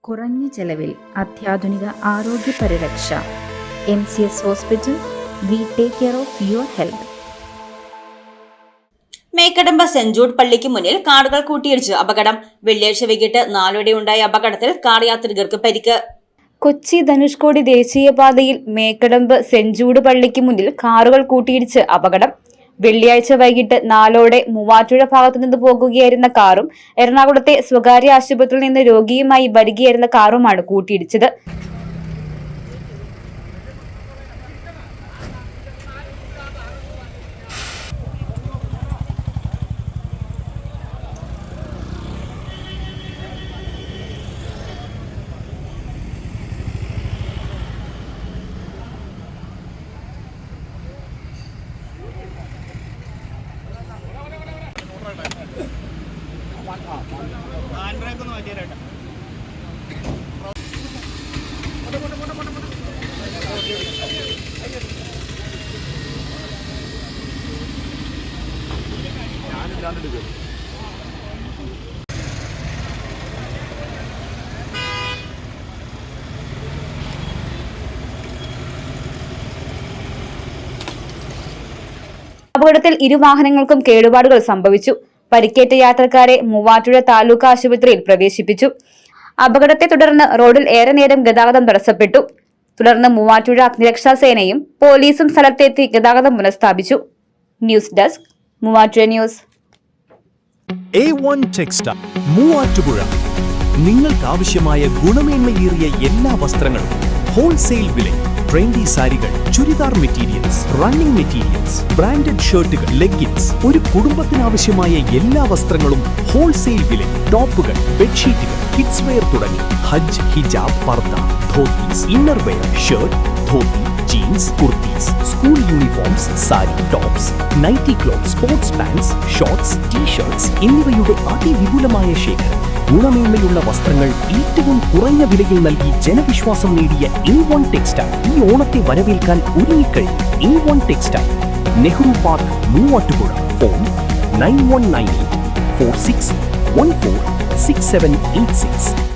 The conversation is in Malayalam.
കുറഞ്ഞ ചെലവിൽ അത്യാധുനിക ആരോഗ്യ പരിരക്ഷ. MCS hospital. We take care of your health. Mekkadampu Saint Jude പള്ളിക്ക് മുന്നിൽ കാറുകൾ കൂട്ടിയിടിച്ച് അപകടം. വെള്ളിയാഴ്ച വൈകിട്ട് 4 ഉണ്ടായ അപകടത്തിൽ കാർ യാത്രികർക്ക് പരിക്ക്. കൊച്ചി ധനുഷ്കോടി ദേശീയപാതയിൽ മേക്കടമ്പ് സെന്റ് ജൂഡ് പള്ളിക്ക് മുന്നിൽ കാറുകൾ കൂട്ടിയിടിച്ച് അപകടം. വെള്ളിയാഴ്ച വൈകിട്ട് 4 മൂവാറ്റുപുഴ ഭാഗത്തുനിന്ന് പോകുകയായിരുന്ന കാറും എറണാകുളത്തെ സ്വകാര്യ ആശുപത്രിയിൽ നിന്ന് രോഗിയുമായി വരികയായിരുന്ന കാറുമാണ് കൂട്ടിയിടിച്ചത്. അപകടത്തിൽ 2 വാഹനങ്ങൾക്കും കേടുപാടുകൾ സംഭവിച്ചു. പരിക്കേറ്റ യാത്രക്കാരെ മൂവാറ്റുപുഴ താലൂക്ക് ആശുപത്രിയിൽ പ്രവേശിപ്പിച്ചു. അപകടത്തെ തുടർന്ന് റോഡിൽ ഏറെ നേരം ഗതാഗതം തടസ്സപ്പെട്ടു. തുടർന്ന് മൂവാറ്റുപുഴ അഗ്നിരക്ഷാ സേനയും പോലീസും സ്ഥലത്തെത്തി ഗതാഗതം പുനഃസ്ഥാപിച്ചു. News desk Muvattupuzha news. A1 textile Muvattupuzha. നിങ്ങൾക്ക് ആവശ്യമായ ഗുണമേന്മയേറിയ എല്ലാ വസ്ത്രങ്ങളും ഹോൾസെയിൽ വിലയിൽ. ട്രെൻഡി സാരികൾ, churidar materials, running materials, branded ഷർട്ടുകൾ, ലെഗിൻസ്, ഒരു കുടുംബത്തിനാവശ്യമായ എല്ലാ വസ്ത്രങ്ങളും ഹോൾസെയിൽ വിലയിൽ. ടോപ്പുകൾ, ബെഡ്ഷീറ്റുകൾ, കിഡ്സ് വെയർ തുടങ്ങി ഹജ്ജ്, ഹിജാബ്, പർദ, dhotis, inner wear, shirt, dhoti, jeans, kurtis, school uniforms, sari, tops, nightie cloth, sports pants, shorts, T shirts എന്നിവയുടെ അതിവിപുലമായ ശേഖരം. ഗുണമേന്മയുള്ള വസ്ത്രങ്ങൾ ഏറ്റവും കുറഞ്ഞ വിലയിൽ നൽകി ജനവിശ്വാസം നേടിയ A1 ടെക്സ്റ്റൈൽ ഈ ഓണത്തെ വരവേൽക്കാൻ ഒരുങ്ങിക്കഴിഞ്ഞു. A1 textile, Nehru park, Muvattupuzha. Phone 9198 46146786.